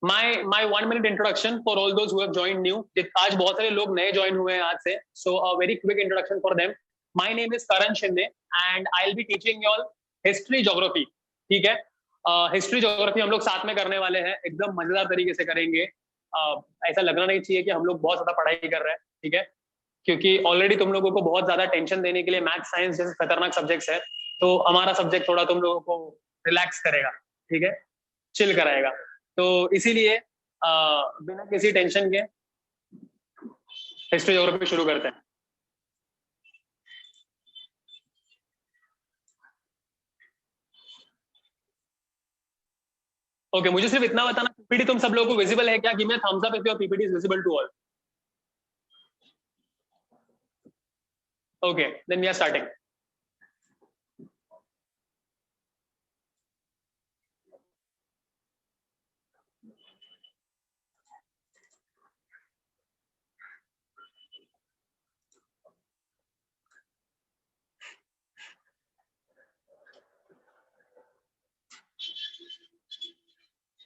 my 1 minute introduction for all those who have joined new. आज बहुत सारे लोग नए ज्वाइन हुए हैं आज से, so a very quick introduction for them. My name is Karan Shinde and I'll be teaching you all history geography. ठीक है, हिस्ट्री ज्योग्राफी हम लोग साथ में करने वाले हैं, एकदम मजेदार तरीके से करेंगे। ऐसा लगना नहीं चाहिए कि हम लोग बहुत ज्यादा पढ़ाई कर रहे हैं, ठीक है, क्योंकि ऑलरेडी तुम लोगों को बहुत ज्यादा टेंशन देने के लिए मैथ साइंस जैसे खतरनाक सब्जेक्ट्स है, तो हमारा सब्जेक्ट थोड़ा तुम लोगों को रिलैक्स करेगा, ठीक है, चिल कराएगा। तो इसीलिए बिना किसी टेंशन के हिस्ट्री ज्योग्राफी शुरू करते हैं। ओके, मुझे सिर्फ इतना बताना, पीपीटी तुम सब लोगों को विजिबल है क्या? Give me a thumbs up if your PPT is visible to all. Okay, then we are starting.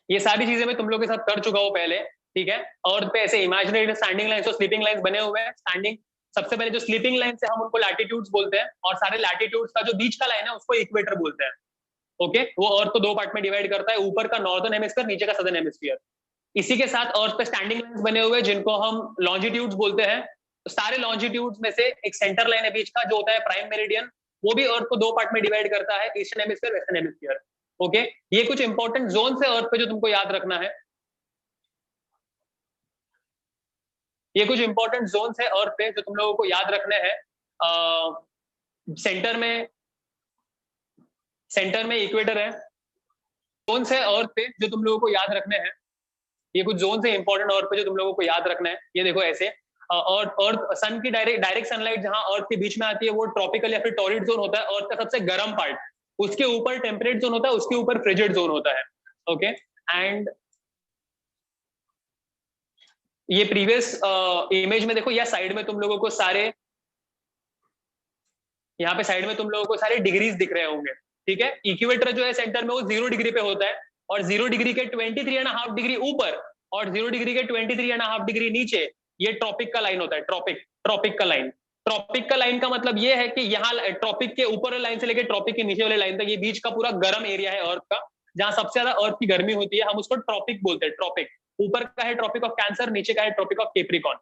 ये सारी चीजें मैं तुम लोगों के साथ कर चुका हूं पहले, ठीक है। और पे ऐसे इमेजिनरी स्टैंडिंग लाइंस और स्लीपिंग लाइंस बने हुए हैं। स्टैंडिंग, सबसे पहले जो स्लीपिंग लाइन है हम उनको लैटिट्यूड्स बोलते हैं, और सारे लैटिट्यूड्स का जो बीच का लाइन है उसको इक्वेटर बोलते हैं। ओके, वो अर्थ को दो पार्ट में डिवाइड करता है, ऊपर का नॉर्दर्न हेमिस्फीयर, नीचे का सदर्न हेमिस्फीयर। इसी के साथ अर्थ पे स्टैंडिंग लाइंस बने हुए हैं जिनको हम लॉन्जिट्यूड्स बोलते हैं। तो सारे लॉन्जिट्यूड्स में से एक सेंटर लाइन है बीच का जो होता है प्राइम मेरिडियन, वो भी अर्थ को दो पार्ट में डिवाइड करता है, eastern hemisphere, western hemisphere. Okay, ये कुछ इंपॉर्टेंट जोन है अर्थ पे जो तुमको याद रखना है। ये कुछ इंपॉर्टेंट जोन्स है अर्थ पे जो तुम लोगों को याद रखने हैं। सेंटर में इक्वेटर है। जोन्स है अर्थ पे जो तुम लोगों को याद रखने हैं। ये कुछ जोन्स है इंपॉर्टेंट अर्थ पे जो तुम लोगों को याद रखना है। ये देखो ऐसे, और अर्थ सन की डायरेक्ट सनलाइट जहां अर्थ के बीच में आती है वो ट्रॉपिकल या फिर टॉरिड जोन होता है, अर्थ का सबसे गर्म पार्ट। उसके ऊपर टेम्परेट जोन होता है, उसके ऊपर फ्रिजिड जोन होता है। ओके, एंड ये प्रीवियस इमेज में देखो, या साइड में तुम लोगों को सारे, यहाँ पे साइड में तुम लोगों को सारे डिग्रीज दिख रहे होंगे, ठीक है। इक्वेटर जो है सेंटर में वो 0 डिग्री पे होता है, और 0 डिग्री के 23.5 डिग्री ऊपर और 0 डिग्री के 23.5 डिग्री नीचे ये ट्रॉपिक का लाइन होता है। ट्रॉपिक का लाइन का मतलब ये है कि यहाँ ट्रॉपिक के ऊपर वाले लाइन से लेकर ट्रॉपिक के नीचे वाले लाइन तक ये बीच का पूरा गर्म एरिया है अर्थ का, जहां सबसे ज्यादा अर्थ की गर्मी होती है, हम उसको ट्रॉपिक बोलते हैं। ट्रॉपिक ऊपर का है ट्रॉपिक ऑफ कैंसर, नीचे का है ट्रॉपिक ऑफ कैप्रिकॉर्न।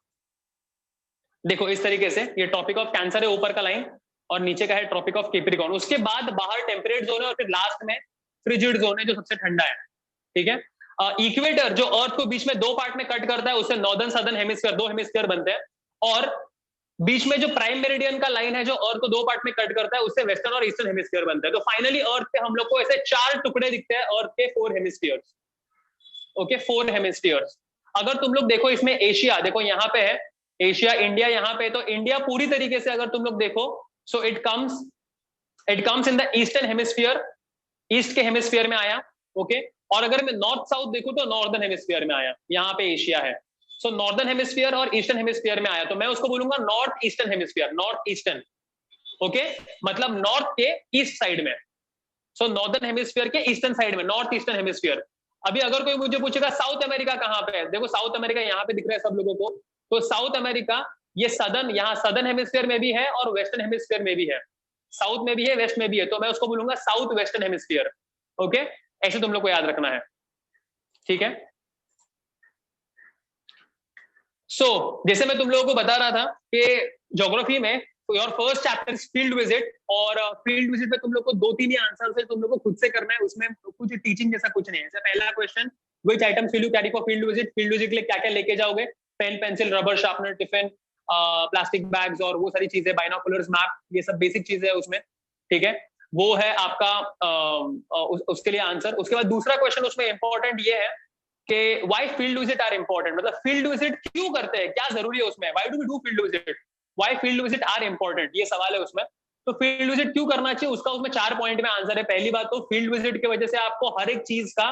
देखो इस तरीके से ये ट्रॉपिक ऑफ कैंसर है ऊपर का लाइन, और नीचे का है ट्रॉपिक ऑफ कैप्रिकॉर्न। उसके बाद बाहर टेम्परेट जोन है, और फिर लास्ट में फ्रिजिड जोन है जो सबसे ठंडा है, ठीक है। इक्वेटर जो अर्थ को बीच में दो पार्ट में कट करता है, उससे नॉर्दर्न सदर्न हेमिस्फीयर, दो हेमिस्फीयर बनते हैं। और बीच में जो प्राइम मेरिडियन का लाइन है जो अर्थ को दो पार्ट में कट करता है, उससे वेस्टर्न और ईस्टर्न हेमिस्फीयर बनता है। तो फाइनली अर्थ पे हम लोग को ऐसे 4 टुकड़े दिखते हैं, अर्थ के 4 हेमिस्फीयर्स। Okay, 4 hemispheres. अगर तुम लोग देखो इसमें एशिया, देखो यहाँ पे है एशिया, इंडिया यहाँ पे, तो इंडिया पूरी तरीके से अगर तुम लोग देखो, so it comes in the eastern hemisphere, east के हेमिस्फीयर में आया। ओके, और अगर मैं नॉर्थ साउथ देखूं तो नॉर्दर्न हेमिस्फीयर में आया, यहाँ पे एशिया है। सो नॉर्दर्न हेमिस्फीयर और ईस्टर्न हेमिस्फीयर में आया, तो मैं उसको बोलूंगा north eastern hemisphere, north eastern. Okay, मतलब नॉर्थ के ईस्ट साइड में। सो नॉर्दर्न हेमिस्फीयर के ईस्टर्न साइड में नॉर्थ ईस्टर्न हेमिस्फीयर। अभी अगर कोई मुझे पूछेगा साउथ अमेरिका कहाँ पे है, देखो साउथ अमेरिका यहाँ पे दिख रहा है सब लोगों को। तो साउथ अमेरिका ये सदर्न, यहाँ सदर्न हेमिस्फीयर में भी है और वेस्टर्न हेमिस्फीयर में भी है, साउथ में भी है, वेस्ट में भी है, तो मैं उसको बोलूंगा साउथ वेस्टर्न हेमिस्फीयर। ओके, ऐसे तुम लोग को याद रखना है, ठीक है। जैसे मैं तुम लोगों को बता रहा था कि ज्योग्राफी में your first chapter field visit, और फील्ड विजिट में तुम लोग को 2-3 ही आंसर है, तुम लोग को खुद से करना है, उसमें कुछ टीचिंग जैसा कुछ नहीं है। जैसे पहला question, which items will you carry for field visit, field visit के लिए क्या क्या लेके जाओगे, pen, pencil, rubber, sharpener, tiffin, plastic bags और वो सारी चीजें, बाइनोकुलर्स, मैप, ये सब बेसिक चीजें है उसमें, ठीक है। वो है आपका उसके लिए आंसर। उसके बाद दूसरा क्वेश्चन उसमें इंपॉर्टेंट ये है कि why field visit are important, मतलब फील्ड विजिट क्यों करते हैं, क्या जरूरी है उसमें, why do we do field visit, why field visit are important, ये सवाल है उसमें। तो फील्ड विजिट क्यों करना चाहिए उसका उसमें 4 पॉइंट में आंसर है। पहली बात तो फील्ड विजिट की वजह से आपको हर एक चीज का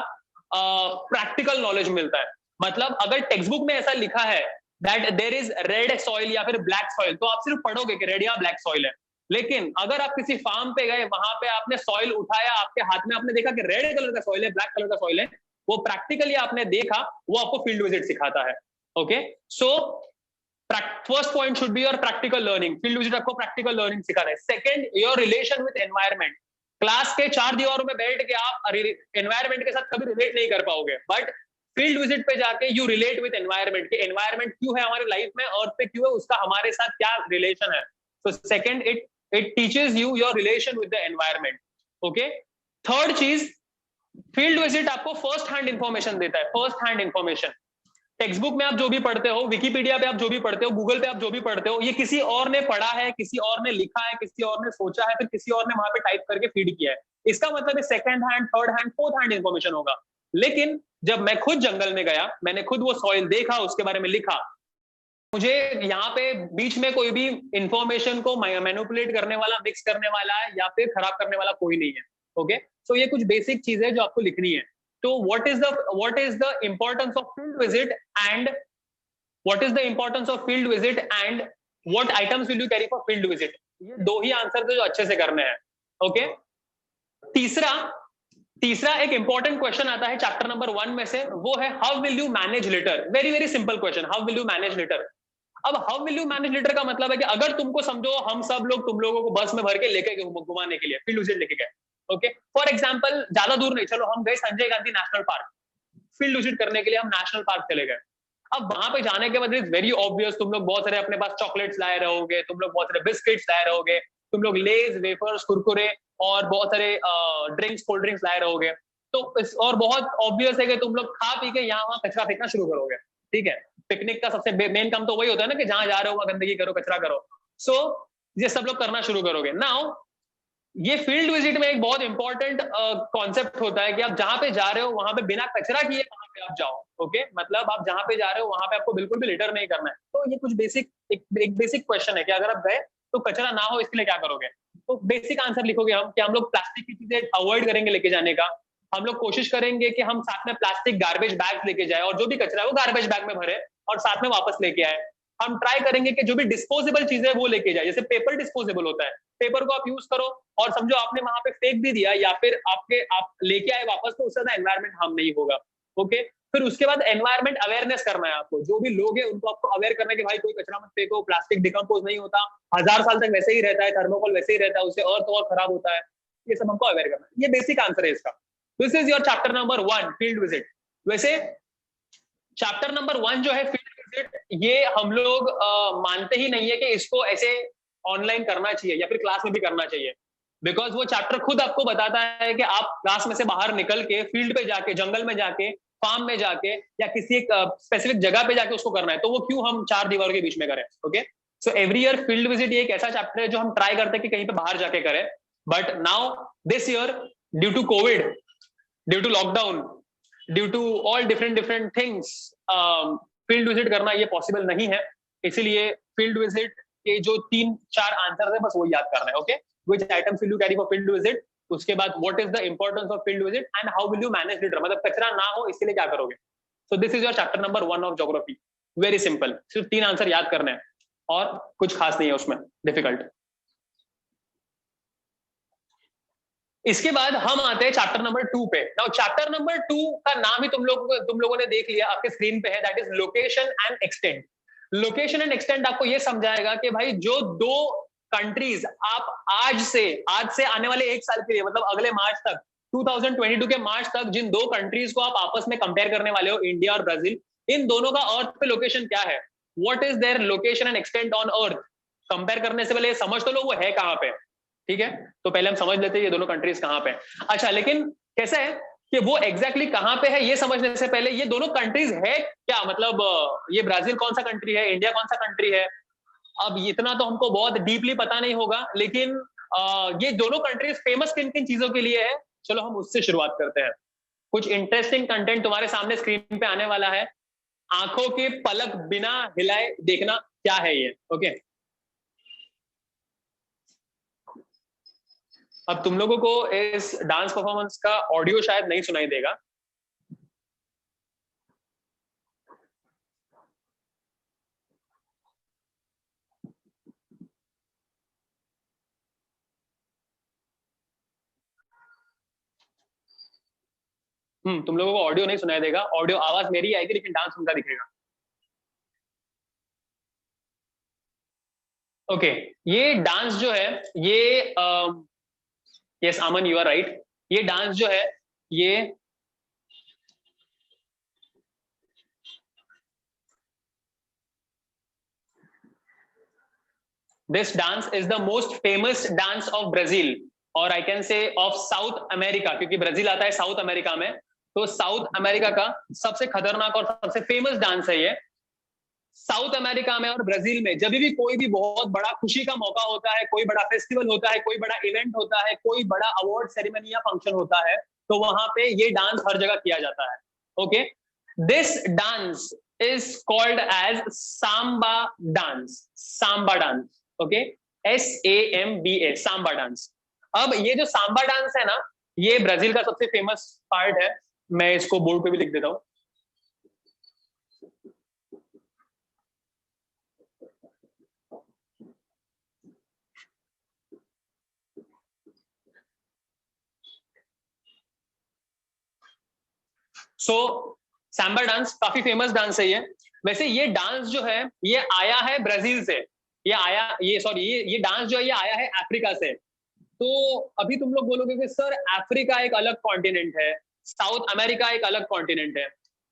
प्रैक्टिकल नॉलेज मिलता है। मतलब अगर टेक्स्ट बुक में ऐसा लिखा है that there is red soil या फिर ब्लैक सॉइल, तो आप सिर्फ पढ़ोगे कि रेड या ब्लैक सॉइल है। लेकिन अगर आप किसी फार्म पे गए, वहां पे आपने सॉइल उठाया, आपके हाथ में आपने देखा कि रेड कलर का सॉइल है, ब्लैक कलर का सॉइल है, वो प्रैक्टिकली आपने देखा, वो आपको फील्ड विजिट सिखाता है। Okay, so first point should be your practical learning. Field visit आपको प्रैक्टिकल लर्निंग सिखाना है। Second, your relation with environment. Class के चार दीवारों में बैठ के आप एनवायरमेंट के साथ कभी रिलेट नहीं कर पाओगे, बट फील्ड विजिट पे जाके यू रिलेट विद एनवायरमेंट, कि एनवायरमेंट क्यों है हमारी लाइफ में, अर्थ पे क्यों है, उसका हमारे साथ क्या रिलेशन है। So second, it teaches you your relation with the environment. Okay, third चीज, फील्ड विजिट आपको फर्स्ट हैंड इंफॉर्मेशन देता है। First hand information, text book में आप जो भी पढ़ते हो, विकिपीडिया पे आप जो भी पढ़ते हो, गूगल पे आप जो भी पढ़ते हो, ये किसी और ने पढ़ा है, किसी और ने लिखा है, किसी और ने सोचा है, फिर किसी और ने वहां पे टाइप करके फीड किया है। इसका मतलब second hand, third hand, fourth hand information होगा। लेकिन जब मैं खुद जंगल में गया, मैंने खुद वो सॉइल देखा, उसके बारे में लिखा, मुझे यहाँ पे बीच में कोई भी इंफॉर्मेशन को मैनिपुलेट करने वाला, मिक्स करने वाला या फिर खराब करने वाला कोई नहीं है। ओके, सो ये कुछ बेसिक चीजें जो आपको लिखनी है। तो what is the importance of field visit and what is the importance of field visit and what items will you carry for field visit? ये दो ही आंसर थे जो अच्छे से करने हैं। ओके, तीसरा तीसरा एक इंपॉर्टेंट क्वेश्चन आता है चैप्टर नंबर 1 में से, वो है how will you manage later. Very very simple question, how will you manage later. अब how will you manage later का मतलब है कि अगर तुमको समझो हम सब लोग तुम लोगों को बस में भर के लेके गए घुमाने के लिए, फील्ड विजिट लेके गए। ओके, फॉर एग्जांपल ज्यादा दूर नहीं, चलो हम गए Sanjay Gandhi national park, field visit करने के लिए हम नेशनल पार्क चले गए। अब वहां पे जाने के बाद इट्स वेरी ऑब्वियस, तुम लोग बहुत सारे अपने पास चॉकलेट्स लाए रहोगे, तुम लोग बहुत सारे बिस्किट्स लाए रहोगे, तुम लोग लेज, वेफर्स, कुरकुरे और बहुत सारे ड्रिंक्स, कोल्ड ड्रिंक्स लाए रहोगे। तो और बहुत ऑब्वियस है कि तुम लोग खा पी के यहाँ वहां कचरा फेंकना शुरू करोगे। ठीक है, पिकनिक का सबसे मेन काम तो वही होता है ना, कि जहां जा रहे हो वहां गंदगी करो, कचरा करो। सो ये सब लोग करना शुरू करोगे। नाउ ये फील्ड विजिट में एक बहुत इंपॉर्टेंट कॉन्सेप्ट होता है कि आप जहां पे जा रहे हो वहां पे बिना कचरा किए वहां पे आप जाओ। ओके, मतलब आप जहां पे जा रहे हो वहां पे आपको बिल्कुल भी लिटर नहीं करना है। तो ये कुछ बेसिक एक बेसिक क्वेश्चन है कि अगर आप गए तो कचरा ना हो इसके लिए क्या करोगे। तो बेसिक आंसर लिखोगे हम कि हम लोग प्लास्टिक की चीजें अवॉइड करेंगे लेके जाने का। हम लोग कोशिश करेंगे कि हम साथ में प्लास्टिक गार्बेज बैग लेके जाए और जो भी कचरा है वो गार्बेज बैग में भरे और साथ में वापस लेके आए। हम ट्राई करेंगे कि जो भी डिस्पोजेबल चीजें वो लेके जाए, जैसे पेपर डिस्पोजेबल होता है, पेपर को आप यूज करो और समझो आपने वहां पे फेंक भी दिया या फिर आप लेके आए वापस, तो उससे ज्यादा एनवायरमेंट हार्म नहीं होगा। ओके, फिर उसके बाद एनवायरमेंट अवेयरनेस करना है आपको। जो भी लोग हैं उनको आपको अवेयर करना है कि भाई कोई कचरा मत फेंको, प्लास्टिक डिकम्पोज नहीं होता, 1000 साल तक वैसे ही रहता है, थर्मोकोल वैसे ही रहता है, उससे अर्थ और खराब होता है। ये सब हमको अवेयर करना है। ये बेसिक आंसर है इसका। This is your chapter number 1, field visit. वैसे चैप्टर नंबर 1 जो है फील्ड विजिट, ये हम लोग मानते ही नहीं है कि इसको ऐसे ऑनलाइन करना चाहिए या फिर क्लास में भी करना चाहिए। बिकॉज वो चैप्टर खुद आपको बताता है कि आप क्लास में से बाहर निकल के फील्ड पे जाके, जंगल में जाके, फार्म में जाके या किसी एक स्पेसिफिक जगह पे जाके उसको करना है। तो वो क्यों हम चार दीवारों के बीच में करें। Okay, so every year field visit ये एक ऐसा चैप्टर है जो हम ट्राई करते हैं कि कहीं पे बाहर जाके करें। But now this year, due to Covid, due to lockdown, due to all different different things, field visit करना ये पॉसिबल नहीं है। इसीलिए फील्ड विजिट के जो 3-4 आंसर है बस वो याद करना है। Okay, which items will you carry for field visit, उसके बाद what is the importance of field visit and how will you manage litre, मतलब कचरा ना हो इसके लिए क्या करोगे। So this is your chapter number 1 of geography. Very simple, सिर्फ 3 आंसर याद करने हैं और कुछ खास नहीं है उसमें डिफिकल्ट। इसके बाद हम आते हैं चैप्टर नंबर 2 पे। नाउ चैप्टर नंबर 2 का नाम ही तुम लोगों ने देख लिया, आपके स्क्रीन पे है, that is location and extent. Location and extent आपको ये समझाएगा कि भाई जो दो कंट्रीज आप आज से आने वाले 1 साल के लिए, मतलब अगले मार्च तक, 2022 के मार्च तक, जिन दो कंट्रीज को आप आपस में कंपेयर करने वाले हो, इंडिया और ब्राजील, इन दोनों का अर्थ पे लोकेशन क्या है, what is their location and extent on earth. Compare करने से पहले समझ तो लो वो है कहां पे। ठीक है, तो पहले हम समझ लेते हैं ये दोनों कंट्रीज कहां पे। अच्छा, लेकिन कैसा है कि वो एग्जैक्टली कहां पे है ये समझने से पहले ये दोनों कंट्रीज है क्या, मतलब ये ब्राजील कौन सा कंट्री है, इंडिया कौन सा कंट्री है। अब इतना तो हमको बहुत डीपली पता नहीं होगा, लेकिन ये दोनों कंट्रीज फेमस किन किन चीजों के लिए है, चलो हम उससे शुरुआत करते हैं। कुछ इंटरेस्टिंग कंटेंट तुम्हारे सामने स्क्रीन पे आने वाला है। आंखों के पलक बिना हिलाए देखना क्या है ये। ओके, अब तुम लोगों को इस डांस परफॉर्मेंस का ऑडियो शायद नहीं सुनाई देगा। तुम लोगों को ऑडियो नहीं सुनाई देगा, ऑडियो आवाज मेरी आएगी लेकिन डांस उनका दिखेगा। ओके, ये डांस जो है ये yes Aman you are right, ये डांस जो है ये this dance is the most famous dance of Brazil और I can say of South America, क्योंकि ब्राजील आता है साउथ अमेरिका में, तो साउथ अमेरिका का सबसे खतरनाक और सबसे फेमस डांस है ये। साउथ अमेरिका में और ब्राजील में जब भी कोई भी बहुत बड़ा खुशी का मौका होता है, कोई बड़ा फेस्टिवल होता है, कोई बड़ा इवेंट होता है, कोई बड़ा अवार्ड सेरेमनी या फंक्शन होता है, तो वहां पे ये डांस हर जगह किया जाता है। Okay, this dance is called as samba dance, samba dance. Okay, SAMBA, samba dance. अब ये जो सांबा डांस है ना, ये ब्राजील का सबसे फेमस पार्ट है। मैं इसको बोर्ड पे भी लिख देता हूं। सो सांबा डांस काफी फेमस डांस है ये। वैसे ये डांस जो है ये आया है ब्राजील से, ये डांस जो है ये आया है अफ्रीका से। तो अभी तुम लोग बोलोगे कि सर अफ्रीका एक अलग कॉन्टिनेंट है, साउथ अमेरिका एक अलग कॉन्टिनेंट है,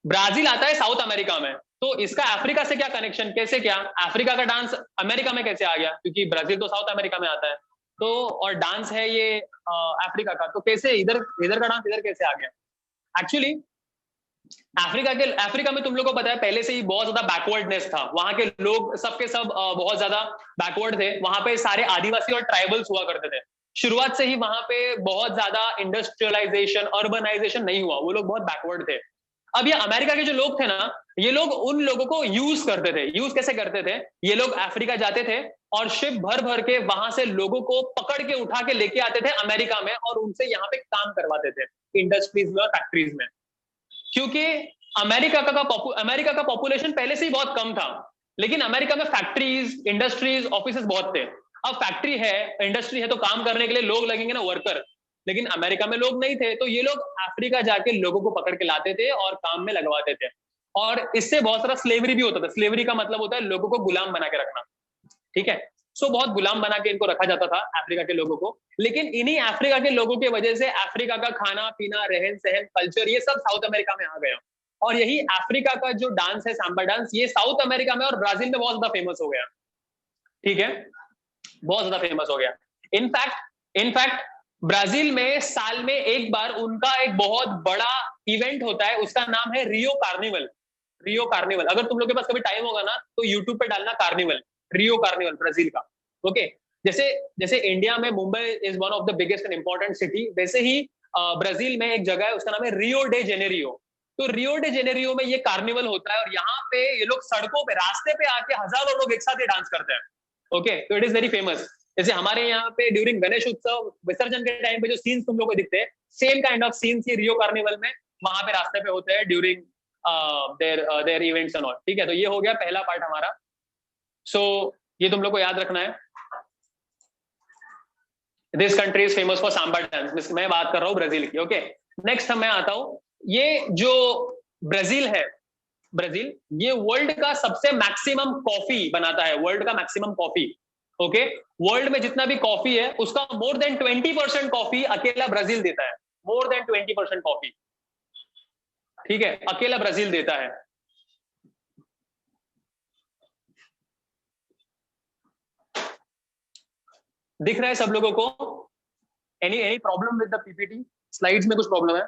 ब्राजील आता है साउथ अमेरिका में, तो इसका अफ्रीका से क्या कनेक्शन, कैसे, क्या अफ्रीका का डांस अमेरिका में कैसे आ गया, क्योंकि ब्राजील तो साउथ अमेरिका में आता है, तो और डांस है ये अफ्रीका का, तो कैसे इधर इधर का डांस इधर कैसे आ गया। एक्चुअली अफ्रीका में तुम लोग को पता है पहले से ही बहुत ज्यादा बैकवर्डनेस था, वहां के लोग सबके सब बहुत ज्यादा बैकवर्ड थे, वहां पे सारे आदिवासी और ट्राइबल्स हुआ करते थे। शुरुआत से ही वहां पे बहुत ज्यादा इंडस्ट्रियलाइजेशन, अर्बनाइजेशन नहीं हुआ, वो लोग बहुत बैकवर्ड थे। अब ये अमेरिका के जो लोग थे ना, ये लोग उन लोगों को यूज करते थे। यूज कैसे करते थे, ये लोग अफ्रीका जाते थे और शिप भर भर के वहां से लोगों को पकड़ के उठा के लेके आते थे अमेरिका में, और उनसे यहाँ पे काम करवाते थे इंडस्ट्रीज में और फैक्ट्रीज में। क्योंकि अमेरिका का पॉपुलेशन पहले से ही बहुत कम था, लेकिन अमेरिका में फैक्ट्रीज, इंडस्ट्रीज, ऑफिसेज बहुत थे। अब फैक्ट्री है, इंडस्ट्री है, तो काम करने के लिए लोग लगेंगे ना, वर्कर, लेकिन अमेरिका में लोग नहीं थे, तो ये लोग अफ्रीका जाके लोगों को पकड़ के लाते थे और काम में लगवाते थे। और इससे बहुत सारा स्लेवरी भी होता था। स्लेवरी का मतलब होता है लोगों को गुलाम बना के रखना, ठीक है। सो बहुत गुलाम बना के इनको रखा जाता था अफ्रीका के लोगों को। लेकिन इन्हीं अफ्रीका के लोगों की वजह से अफ्रीका का खाना पीना, रहन सहन, कल्चर, ये सब साउथ अमेरिका में आ गया। और यही अफ्रीका का जो डांस है सांबा डांस, ये साउथ अमेरिका में और ब्राजील में बहुत ज्यादा फेमस हो गया, ठीक है, बहुत ज्यादा फेमस हो गया। इनफैक्ट ब्राजील में साल में एक बार उनका एक बहुत बड़ा इवेंट होता है, उसका नाम है रियो कार्निवल। रियो कार्निवल, अगर तुम लोग के पास कभी टाइम होगा ना तो यूट्यूब पे डालना कार्निवल, रियो कार्निवल ब्राजील का। ओके, जैसे जैसे इंडिया में Mumbai is one of the biggest and important city, वैसे ही ब्राजील में एक जगह है, उसका नाम है रियो डे जेनेरियो। तो रियो डे जेनेरियो में ये कार्निवल होता है और यहाँ पे ये लोग सड़कों पे, रास्ते पे आके हजारों लोग एक साथ ये डांस करते हैं। ओके, तो इट इज वेरी फेमस। जैसे हमारे यहाँ पे ड्यूरिंग गणेश उत्सव विसर्जन के टाइम पे जो सीन्स तुम लोग को दिखते हैं, सेम काइंड ऑफ सीन्स ये रियो कार्निवल में वहां पे रास्ते पे होते हैं during their events and all, ठीक है। तो ये हो गया पहला पार्ट हमारा। सो ये तुम लोग को याद रखना है, this country is famous for Samba dance. मैं बात कर रहा हूँ ब्राजील की। ओके, नेक्स्ट मैं आता हूँ, ये जो ब्राजील है, ब्राजील ये वर्ल्ड का सबसे मैक्सिमम कॉफी बनाता है, वर्ल्ड का मैक्सिमम कॉफी। ओके, वर्ल्ड में जितना भी कॉफी है उसका मोर देन 20% कॉफी अकेला ब्राजील देता है, मोर देन 20% कॉफी, ठीक है, अकेला ब्राजील देता है। दिख रहा है सब लोगों को? Any problem with the PPT slides में कुछ प्रॉब्लम है?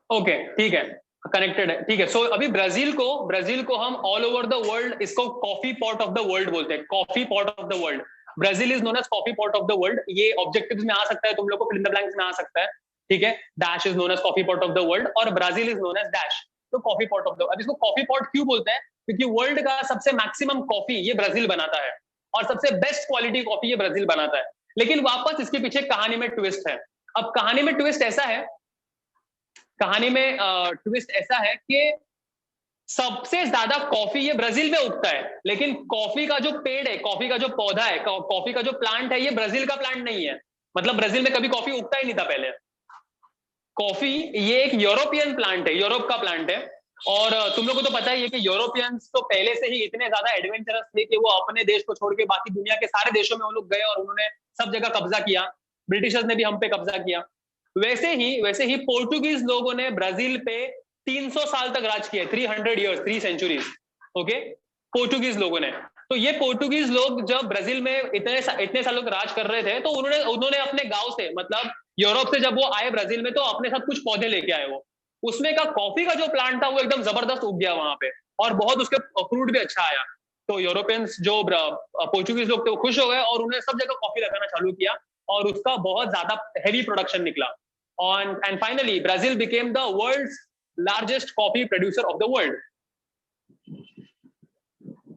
ओके, ठीक है, कनेक्टेड है, ठीक है। सो अभी ब्राजील को हम ऑल ओवर द वर्ल्ड इसको coffee pot of the world बोलते हैं, coffee pot of the world. Brazil is known as coffee pot of the world. ये ऑब्जेक्टिव्स में आ सकता है, तुम लोग को फिल इन द ब्लैंक्स में आ सकता है, ठीक है। Dash is known as coffee pot of the world और Brazil is known as dash. तो कॉफी पॉट ऑफ द, अब इसको कॉफी पॉट क्यों बोलते हैं? क्योंकि वर्ल्ड का सबसे मैक्सिमम कॉफी ये ब्राजील बनाता है और सबसे बेस्ट क्वालिटी कॉफी ये ब्राजील बनाता है। लेकिन वापस इसके पीछे कहानी में ट्विस्ट है। अब कहानी में ट्विस्ट ऐसा है, कहानी में ट्विस्ट ऐसा है कि सबसे ज्यादा कॉफी ये ब्राजील में उगता है, लेकिन कॉफी का जो पेड़ है, कॉफी का जो पौधा है, कॉफी का जो प्लांट है, ये ब्राजील का प्लांट नहीं है। मतलब ब्राजील में कभी कॉफी उगता ही नहीं था पहले। कॉफी ये एक यूरोपियन प्लांट है, यूरोप का प्लांट है। और तुम लोगों को तो पता ही है कि यूरोपियंस तो पहले से ही इतने ज्यादा एडवेंचरस थे कि वो अपने देश को छोड़ के बाकी दुनिया के सारे देशों में वो लोग गए और उन्होंने सब जगह कब्जा किया। ब्रिटिशर्स ने भी हम पे कब्जा किया। वैसे ही पोर्टुगीज लोगों ने ब्राजील पे 300 साल तक राज किया, 300 ईयर्स, 3 सेंचुरीज। ओके, पोर्टुगीज लोगों ने। तो ये पोर्टुगीज लोग जब ब्राजील में इतने सालों तक राज कर रहे थे, तो उन्होंने उन्होंने अपने गांव से, मतलब यूरोप से जब वो आए ब्राजील में, तो अपने साथ कुछ पौधे लेके आए। वो उसमें का कॉफी का जो प्लांट था वो एकदम जबरदस्त उग गया वहां पे, और बहुत उसके फ्रूट भी अच्छा आया। तो यूरोपियंस जो पोर्चुगीज लोग थे वो खुश हो गए और उन्होंने सब जगह कॉफी लगाना चालू किया, और उसका बहुत ज्यादा हेवी प्रोडक्शन निकला। और and finally Brazil became the world's largest coffee producer of the world.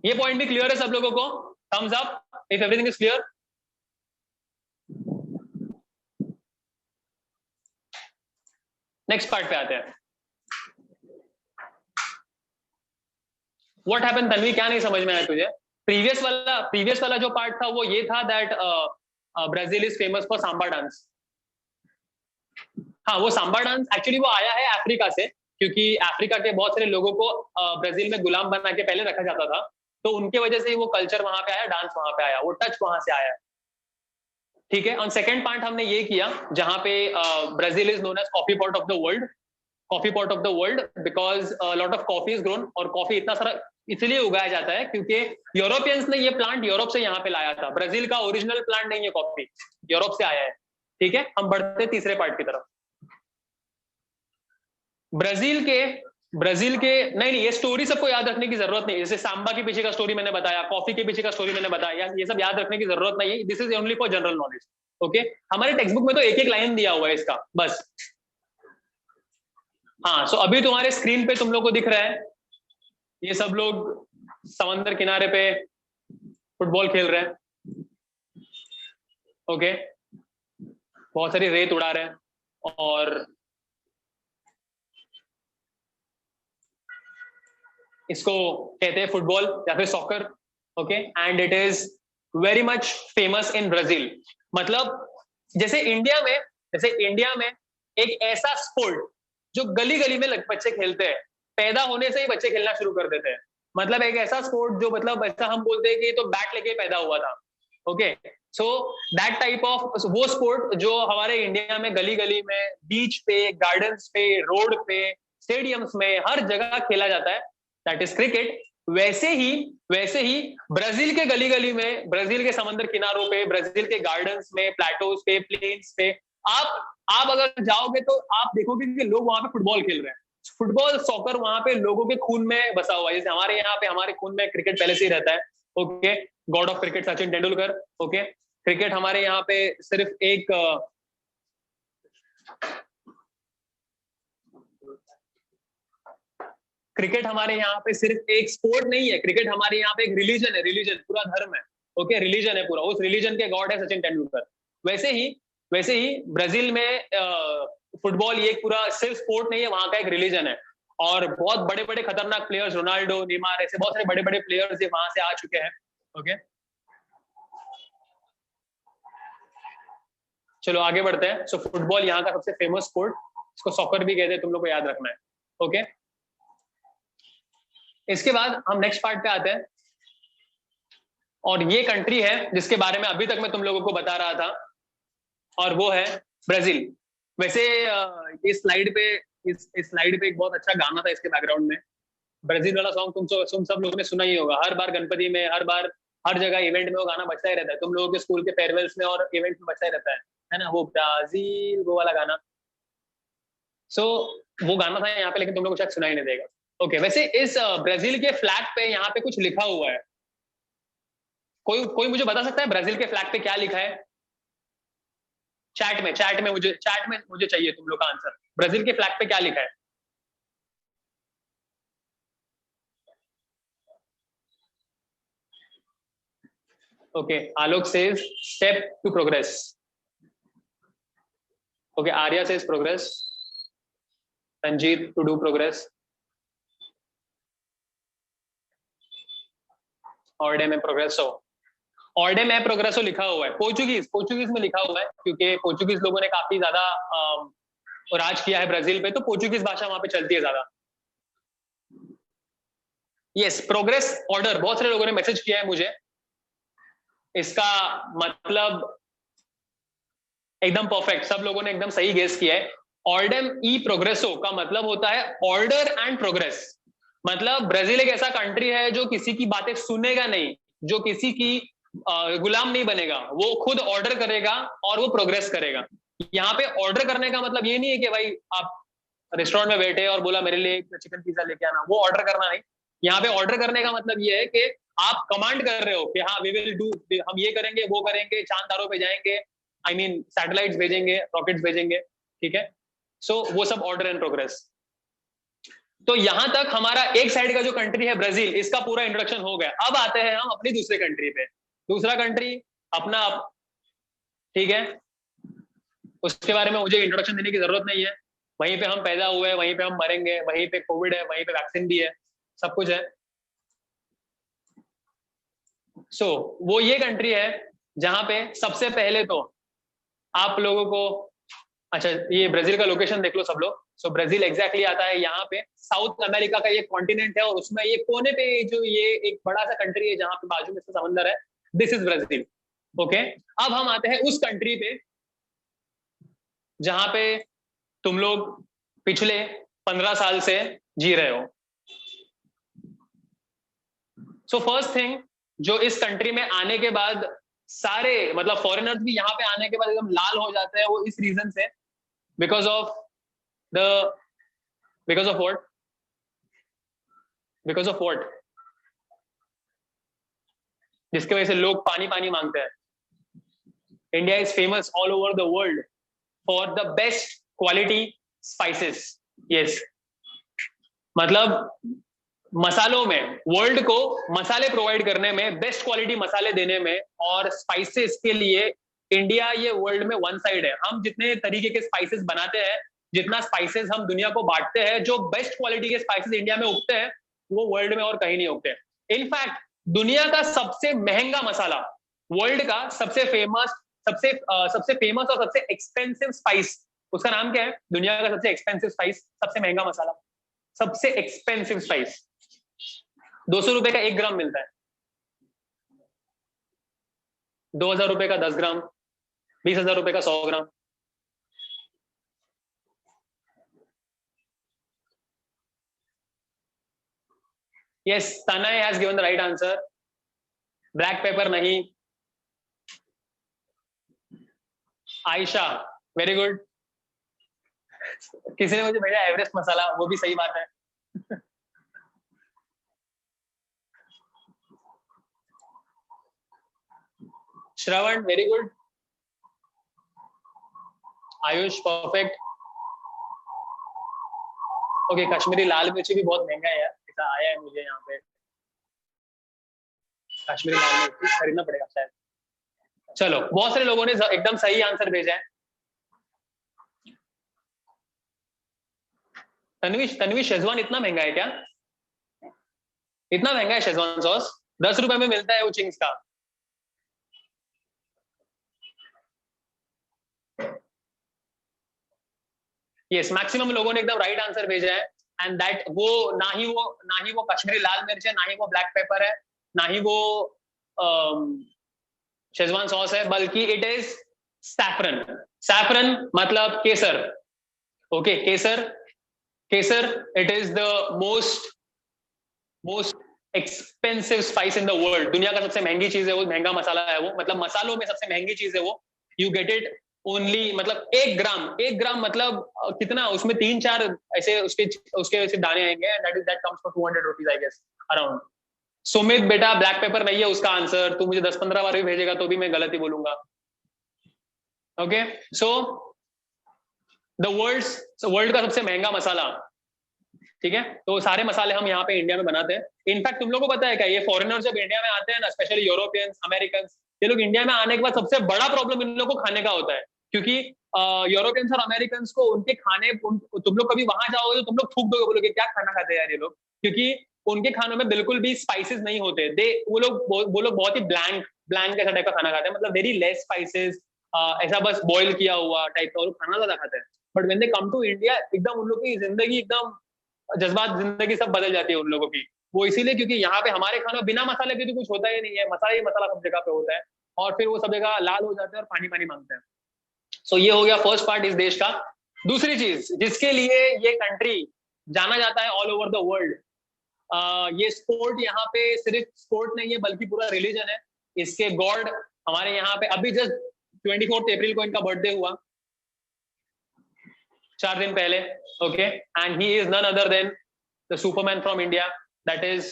ये पॉइंट भी क्लियर है सब लोगों को? Thumbs up if everything is clear. Next part पे आते हैं। व्हाट हैपेंड तन्वी, क्या नहीं समझ में आया तुझे? प्रीवियस वाला जो पार्ट था वो ये था that Brazil is famous for Samba dance. हाँ, वो सांबा डांस एक्चुअली वो आया है अफ्रीका से, क्योंकि अफ्रीका के बहुत सारे लोगों को ब्राजील में गुलाम बना के पहले रखा जाता था, तो उनके वजह से वो कल्चर वहां पे आया, डांस वहां पे आया, वो टच वहां से आया। ठीक है। और सेकंड पार्ट हमने ये किया जहां पे Brazil is known as coffee pot of the world, coffee pot of the world because lot of coffee is grown. और कॉफी इतना सारा इसलिए उगाया जाता है क्योंकि यूरोपियंस ने ये प्लांट यूरोप से यहाँ पे लाया था। ब्राजील का ओरिजिनल प्लांट नहीं है कॉफी, यूरोप से आया है। ठीक है, हम बढ़ते तीसरे पार्ट की तरफ। ब्राजील के नहीं, ये स्टोरी सबको याद रखने की जरूरत नहीं। जैसे सांबा के पीछे का स्टोरी मैंने बताया, कॉफी के पीछे का स्टोरी मैंने बताया, ये सब याद रखने की जरूरत नहीं है। This is only for general knowledge. Okay, हमारे टेक्स्ट बुक में तो एक एक लाइन दिया हुआ है इसका बस। हाँ, सो अभी तुम्हारे स्क्रीन पे तुम लोग को दिख रहा है ये सब लोग समंदर किनारे पे फुटबॉल खेल रहे हैं। ओके, बहुत सारी रेत उड़ा रहे हैं और इसको कहते हैं फुटबॉल या फिर soccer. Okay, and it is very much famous in Brazil. मतलब जैसे इंडिया में एक ऐसा स्पोर्ट जो गली गली में बच्चे खेलते हैं, पैदा होने से ही बच्चे खेलना शुरू कर देते हैं। मतलब एक ऐसा स्पोर्ट जो, मतलब ऐसा हम बोलते हैं कि तो बैट लेके पैदा हुआ था। Okay, so that type of वो स्पोर्ट जो हमारे इंडिया में गली गली में, बीच पे, गार्डन्स पे, रोड पे, स्टेडियम्स में, हर जगह खेला जाता है, दैट इज क्रिकेट। वैसे ही ब्राजील के गली गली में, ब्राजील के समंदर किनारों पे, ब्राजील के गार्डन्स में, प्लेटोज पे, प्लेन्स पे आप अगर जाओगे तो आप देखोगे कि लोग वहां पे फुटबॉल खेल रहे हैं। फुटबॉल, सॉकर वहां पे लोगों के खून में बसा हुआ है। जैसे हमारे यहाँ पे हमारे खून में क्रिकेट पहले से ही रहता है। Okay, God of cricket Sachin Tendulkar. Okay, cricket हमारे यहाँ पे सिर्फ एक क्रिकेट हमारे यहाँ पे सिर्फ एक स्पोर्ट नहीं है, क्रिकेट हमारे यहाँ पे एक रिलीजन है, रिलीजन पूरा धर्म है। ओके, रिलीजन है पूरा, उस रिलीजन के गॉड है सचिन तेंदुलकर। वैसे ही ब्राजील में फुटबॉल ये पूरा सिर्फ स्पोर्ट नहीं है, वहां का एक रिलीजन है। और बहुत बड़े बड़े खतरनाक प्लेयर्स, रोनाल्डो, नेमार, ऐसे बहुत सारे बड़े बड़े प्लेयर्स वहां से आ चुके हैं। ओके, चलो आगे बढ़ते हैं। सो फुटबॉल यहाँ का सबसे फेमस स्पोर्ट, इसको सॉकर भी कहते हैं, तुम लोग को याद रखना है। ओके, इसके बाद हम नेक्स्ट पार्ट पे आते हैं, और ये कंट्री है जिसके बारे में अभी तक मैं तुम लोगों को बता रहा था, और वो है ब्राजील। वैसे इस स्लाइड पे एक बहुत अच्छा गाना था इसके बैकग्राउंड में, ब्राजील वाला सॉन्ग तुम सब लोगों ने सुना ही होगा। हर बार गणपति में, हर जगह इवेंट में वो गाना बजता ही रहता है। तुम लोगों के स्कूल के फेयरवेल्स में और इवेंट में बजता ही रहता है ना, वो ब्राजील, वो वाला गाना। सो वो गाना था यहाँ पे, लेकिन तुम लोग को शायद सुनाई नहीं देगा। ओके, वैसे इस ब्राजील के फ्लैग पे यहाँ पे कुछ लिखा हुआ है। कोई मुझे बता सकता है ब्राजील के फ्लैग पे क्या लिखा है? चैट में मुझे चाहिए तुम लोग का आंसर। ब्राजील के फ्लैग पे क्या लिखा है? Okay, Alok says step to progress. Okay, Arya says progress. Ranjit to do progress. ऑर्डे में प्रोग्रेसो. ऑर्डे में प्रोग्रेसो लिखा हुआ है. पोर्चुगीज में लिखा हुआ है क्योंकि पोर्चुगीज लोगों ने काफी ज्यादा राज किया है ब्राजील पे, तो पोर्चुगीज भाषा वहां पे चलती है ज्यादा. Yes, progress order. बहुत सारे लोगों ने मैसेज किया है मुझे. इसका मतलब एकदम परफेक्ट, सब लोगों ने एकदम सही गेस किया है. ऑर्डम ई प्रोग्रेसो का मतलब होता है ऑर्डर एंड प्रोग्रेस. मतलब ब्राजील एक ऐसा कंट्री है जो किसी की बातें सुनेगा नहीं, जो किसी की गुलाम नहीं बनेगा, वो खुद ऑर्डर करेगा और वो प्रोग्रेस करेगा. यहाँ पे ऑर्डर करने का मतलब ये नहीं है कि भाई आप रेस्टोरेंट में बैठे और बोला मेरे लिए चिकन पिज्जा लेके आना, वो ऑर्डर करना नहीं. यहाँ पे ऑर्डर करने का मतलब ये है कि आप कमांड कर रहे हो कि हाँ वी विल डू, हम ये करेंगे, वो करेंगे, चांद तारों पे जाएंगे, आई मीन सैटेलाइट्स भेजेंगे, रॉकेट्स भेजेंगे. ठीक है, सो वो सब ऑर्डर एंड प्रोग्रेस. तो यहां तक हमारा एक साइड का जो कंट्री है ब्राजील, इसका पूरा इंट्रोडक्शन हो गया. अब आते हैं हम अपनी दूसरे कंट्री पे. दूसरा कंट्री अपना, ठीक है, उसके बारे में मुझे इंट्रोडक्शन देने की जरूरत नहीं है. वहीं पे हम पैदा हुए हैं, वहीं पे हम मरेंगे, वहीं पे कोविड है, वहीं पे वैक्सीन भी है, सब कुछ है. सो वो ये कंट्री है जहां पे सबसे पहले तो आप लोगों को, अच्छा ये ब्राजील का लोकेशन देख लो सब लोग. सो ब्राजील एग्जैक्टली आता है यहाँ पे, साउथ अमेरिका का ये कॉन्टिनेंट है और उसमें ये कोने पे जो ये एक बड़ा सा कंट्री है जहां पे बाजू में से समंदर है, दिस इज ब्राजील. ओके, अब हम आते हैं उस कंट्री पे जहां पे तुम लोग पिछले 15 साल से जी रहे हो. सो फर्स्ट थिंग, जो इस कंट्री में आने के बाद सारे मतलब फॉरेनर्स भी यहाँ पे आने के बाद एकदम लाल हो जाते हैं, वो इस रीजन से, because of the, because of what, because of what, जिसकी वजह से लोग पानी पानी मांगते हैं. India is famous all over the world for the best quality spices. Yes, मतलब मसालों में, वर्ल्ड को मसाले प्रोवाइड करने में, बेस्ट क्वालिटी मसाले देने में और स्पाइसेस के लिए इंडिया ये वर्ल्ड में वन साइड है. हम जितने तरीके के स्पाइसेस बनाते हैं, जितना स्पाइसेस हम दुनिया को बांटते हैं, जो बेस्ट क्वालिटी के स्पाइसेस इंडिया में उगते हैं वो वर्ल्ड में और कहीं नहीं उगते. इनफैक्ट दुनिया का सबसे महंगा मसाला, वर्ल्ड का सबसे फेमस और सबसे एक्सपेंसिव स्पाइस, उसका नाम क्या है? दुनिया का सबसे एक्सपेंसिव स्पाइस, सबसे महंगा मसाला, सबसे एक्सपेंसिव स्पाइस, 200 रुपए का 1 ग्राम मिलता है, 2000 रुपए का 10 ग्राम, 20,000 रुपए का 100 gram. Yes, Tanay has given the right answer. Black pepper नहीं. Ayesha, very good. किसी ने मुझे भेजा एवरेस्ट मसाला, वो भी सही बात है. Shravan, very good. Ayush, perfect. Okay, Kashmiri लाल मिर्ची भी बहुत महंगा है यार, ऐसा आया है मुझे यहाँ पे. कश्मीरी लाल मिर्ची खरीदना पड़ेगा शायद. चलो, बहुत सारे लोगों ने एकदम सही आंसर भेजा है. तन्वी, शेजवान इतना महंगा है क्या? इतना महंगा है शेजवान सॉस? 10 रुपए में मिलता है वो चिंग्स का. यस, मैक्सिमम लोगों ने एकदम राइट आंसर भेजा है. एंड दैट वो ना ही वो कश्मीरी लाल मिर्च है, ना ही वो ब्लैक पेपर है, ना ही वो शेजवान सॉस है, बल्कि इट इज सैफरन. सैफरन मतलब केसर. Okay, kesar it is the most expensive spice in the world. दुनिया का सबसे महंगी चीज है वो, महंगा मसाला है वो, मतलब मसालों में सबसे महंगी चीज है वो. यू गेट इट ओनली, मतलब 1 ग्राम मतलब कितना, उसमें 3-4 ऐसे उसके ऐसे दाने आएंगे. That comes for 200 rupees I guess around. Sumit बेटा, ब्लैक पेपर नहीं है उसका आंसर. तू मुझे 10-15 बार भी भेजेगा तो भी मैं गलत ही बोलूंगा. ओके, सो द वर्ल्ड का सबसे महंगा मसाला ठीक है। तो सारे मसाले हम यहाँ पे इंडिया में बनाते हैं। इनफैक्ट तुम लोगों को पता है क्या, ये फॉरेनर जब इंडिया में आते हैं ना, स्पेशली यूरोपियंस, अमेरिकन, ये लोग इंडिया में आने के बाद सबसे बड़ा प्रॉब्लम इन लोगों को खाने का होता है, क्योंकि यूरोपियंस और अमेरिकन को उनके खाने तुम लोग कभी वहां जाओगे तो तुम लोग थूक दोगे, बोलोगे क्या खाना खाते हैं यार ये लोग, क्योंकि उनके खानों में बिल्कुल भी स्पाइसेस नहीं होते। वो लोग बहुत ही ब्लैंक ब्लैंक ऐसा टाइप का खाना खाते हैं, मतलब वेरी लेस स्पाइसेस, ऐसा बस बॉईल किया हुआ टाइप का खाना ज्यादा खाते हैं। But when they come to India, एकदम उन लोग की जिंदगी एकदम जज्बात, जिंदगी सब बदल जाती है उन लोगों की। वो इसीलिए क्योंकि यहाँ पे हमारे खाना बिना मसाले के तो कुछ होता ही नहीं है, मसाला ही मसाला सब जगह पे होता है, और फिर वो सब जगह लाल हो जाते हैं और पानी पानी मांगते हैं। सो ये हो गया फर्स्ट पार्ट इस देश का। दूसरी चीज जिसके लिए ये कंट्री जाना जाता है ऑल ओवर द वर्ल्ड, ये स्पोर्ट यहाँ पे सिर्फ स्पोर्ट नहीं है बल्कि पूरा रिलीजन है। इसके गॉड हमारे यहाँ पे अभी जस्ट 24 अप्रैल को इनका बर्थडे हुआ, 4 दिन पहले, okay, and he is none other than the superman from India, that is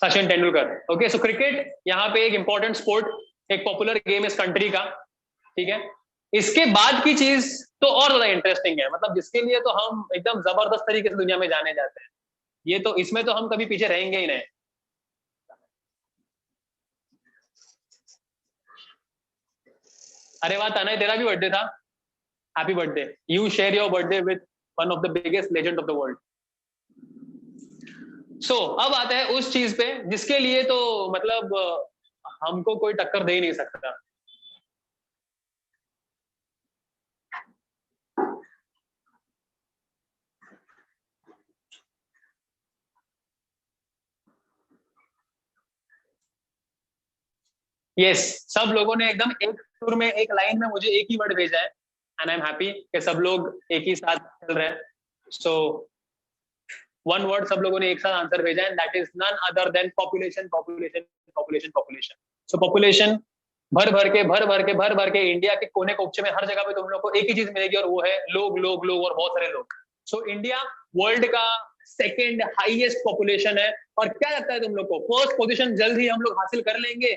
Sachin Tendulkar. Okay, so cricket यहाँ पे एक इंपॉर्टेंट स्पोर्ट, एक पॉपुलर गेम इस कंट्री का, ठीक है। इसके बाद की चीज तो और ज्यादा इंटरेस्टिंग है, मतलब जिसके लिए तो हम एकदम जबरदस्त तरीके से दुनिया में जाने जाते हैं, ये तो इसमें तो हम कभी पीछे रहेंगे ही नहीं। अरे वाह ताना, तेरा भी बर्थडे था, happy birthday, you share your birthday with one of the biggest legend of the world. So अब आता है उस चीज पे जिसके लिए तो मतलब हमको कोई टक्कर दे ही नहीं सकता। यस, सब लोगों ने एकदम एक सुर में, एक लाइन में मुझे एक ही वर्ड भेजा है, एंड आई एम हैप्पी कि सब लोग एक ही साथ चल रहे हैं। सो वन वर्ड सब लोगों ने एक साथ आंसर भेजा, and that is none other than population, population, population, population. So population भर भर के इंडिया के कोने कोपचे में हर जगह पे तुम लोग को एक ही चीज मिलेगी, और वो है लोग लोग लोग और बहुत सारे लोग। सो इंडिया वर्ल्ड का सेकेंड हाईएस्ट पॉपुलेशन है, और क्या लगता है तुम लोग को फर्स्ट पोजीशन जल्द ही हम लोग हासिल कर लेंगे?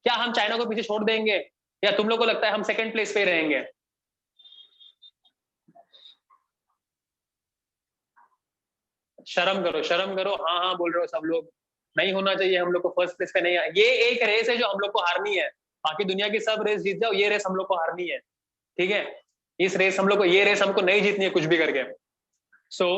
क्या हम चाइना को पीछे छोड़ देंगे, या तुम लोग को लगता है हम सेकंड प्लेस पे रहेंगे? शर्म करो, शर्म करो, हाँ हाँ बोल रहे हो सब लोग। नहीं होना चाहिए हम लोग को फर्स्ट प्लेस पे, नहीं ये एक रेस है जो हम लोग को हारनी है। बाकी दुनिया की सब रेस जीत जाओ, ये रेस हम लोग को हारनी है, ठीक है। इस रेस हम लोग को, ये रेस हमको नहीं जीतनी है कुछ भी करके। सो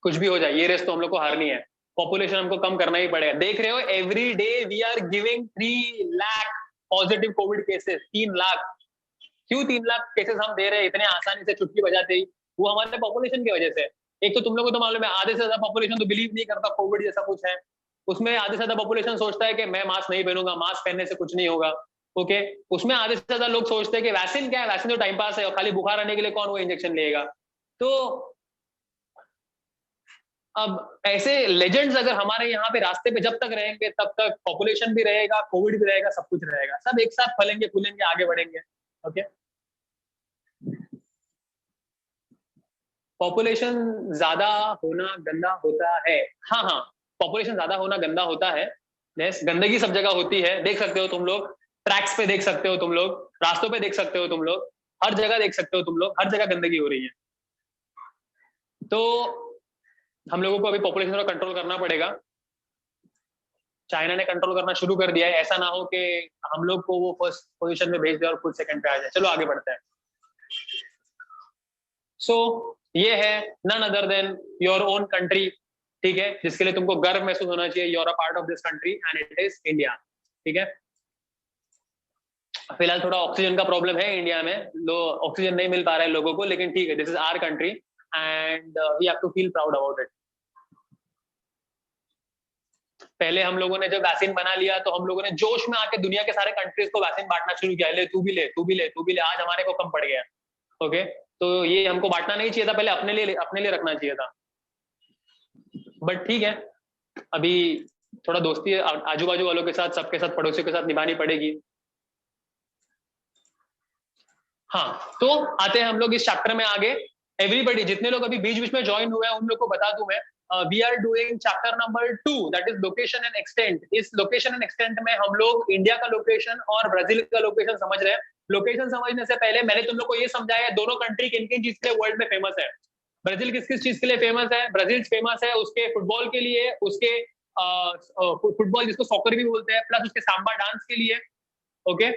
कुछ भी हो जाए, ये रेस तो हम लोग को हारनी है। पॉपुलेशन हमको कम करना ही पड़ेगा। देख रहे हो every day we are giving 3 lakh positive Covid cases, 3 lakh. क्यों 3 लाख केसेस हम दे रहे हैं इतने आसानी से चुटकी बजाते ही? वो हमारे पॉपुलेशन की वजह से। एक तो तुम लोगों को तो मालूम है आधे से ज्यादा पॉपुलेशन तो बिलीव नहीं करता कोविड जैसा कुछ है। उसमें आधे से ज्यादा पॉपुलेशन सोचता है कि मैं मास्क नहीं पहनूंगा, मास्क पहनने से कुछ नहीं होगा, ओके। उसमें आधे से ज्यादा लोग सोचते हैं कि वैक्सीन क्या है, वैक्सीन तो टाइम पास है, और खाली बुखार आने के लिए कौन वो इंजेक्शन लेगा। तो अब ऐसे लेजेंड्स अगर हमारे यहाँ पे रास्ते पे जब तक रहेंगे तब तक पॉपुलेशन भी रहेगा, कोविड भी रहेगा, सब कुछ रहेगा, सब एक साथ फलेंगे फूलेंगे आगे बढ़ेंगे, ओके। पॉपुलेशन ज्यादा होना गंदा होता है, हाँ हाँ, पॉपुलेशन ज्यादा होना गंदा होता है। यस, गंदगी सब जगह होती है, देख सकते हो तुम लोग, ट्रैक्स पे देख सकते हो तुम लोग, रास्तों पे देख सकते हो तुम लोग, हर जगह देख सकते हो तुम लोग, हर जगह गंदगी हो रही है। तो हम लोगों को अभी पॉपुलेशन को कंट्रोल करना पड़ेगा। चाइना ने कंट्रोल करना शुरू कर दिया है, ऐसा ना हो कि हम लोग को वो फर्स्ट पोजीशन में भेज दे और खुद सेकंड पे आ जाए। चलो आगे बढ़ते हैं। सो ये है none other than your own country, ठीक है, जिसके लिए तुमको गर्व महसूस होना चाहिए। You are a part of this country and it is India, ठीक है। फिलहाल थोड़ा ऑक्सीजन का प्रॉब्लम है इंडिया में, ऑक्सीजन नहीं मिल पा रहा है लोगों को, लेकिन ठीक है, this is our country and we have to feel proud about it. पहले हम लोगों ने जब वैक्सीन बना लिया तो हम लोगों ने जोश में आके दुनिया के सारे कंट्रीज को वैक्सीन बांटना शुरू किया, ले तू भी ले, तू भी ले, तू भी ले, आज हमारे को कम पड़ गया, ओके। तो ये हमको बांटना नहीं चाहिए था, पहले अपने लिए रखना चाहिए था। बट ठीक है, अभी थोड़ा दोस्ती आजू बाजू वालों के साथ, सबके साथ, पड़ोसियों के साथ निभानी पड़ेगी। हाँ, तो आते हैं हम लोग इस चैप्टर में आगे। एवरीबडी, जितने लोग अभी बीच बीच में ज्वाइन हुए हैं उन लोग को बता दूं मैं, we are doing chapter number 2, that is location and extent. इस लोकेशन एंड एक्सटेंट में हम लोग इंडिया का लोकेशन और ब्राजील का लोकेशन समझ रहे हैं। लोकेशन समझने से पहले मैंने तुम लोग को ये समझाया दोनों कंट्री किन किन चीज के लिए वर्ल्ड में फेमस है। ब्राजील किस किस चीज के लिए फेमस है? ब्राजील फेमस है उसके फुटबॉल के लिए, उसके फुटबॉल जिसको सॉकर भी बोलते हैं, प्लस उसके सांबा डांस के लिए, ओके,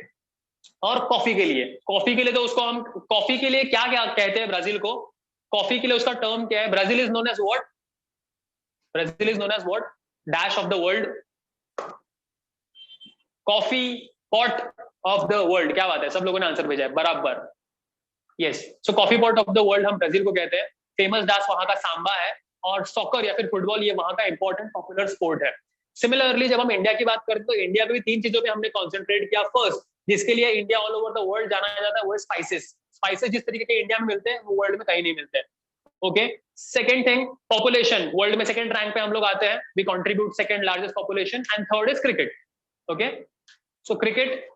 और कॉफी के लिए। कॉफी के लिए तो उसको हम कॉफी के लिए क्या क्या कहते हैं ब्राजील को? कॉफी के लिए उसका टर्म क्या है? Brazil is known as what? Brazil is known as what? Dash of the world, coffee pot of the world. क्या बात है, सब लोगों ने आंसर भेजा है बराबर। Yes, so coffee pot of the world हम ब्राजील को कहते हैं। फेमस डांस वहां का सांबा है, और सॉकर या फिर फुटबॉल ये वहां का इंपॉर्टेंट पॉपुलर स्पोर्ट है। सिमिलरली जब हम इंडिया की बात करते हैं तो इंडिया में भी तीन चीजों पे हमने कॉन्सेंट्रेट किया। फर्स्ट, जिसके लिए India all over the world जाना जाता है, वो है स्पाइसेस। स्पाइसेस जिस तरीके के इंडिया में मिलते हैं वो वर्ल्ड में कहीं नहीं मिलते हैं, okay. Second thing, population, world में सेकंड रैंक पे हम लोग आते हैं, we contribute second largest population, and third is cricket, okay. So cricket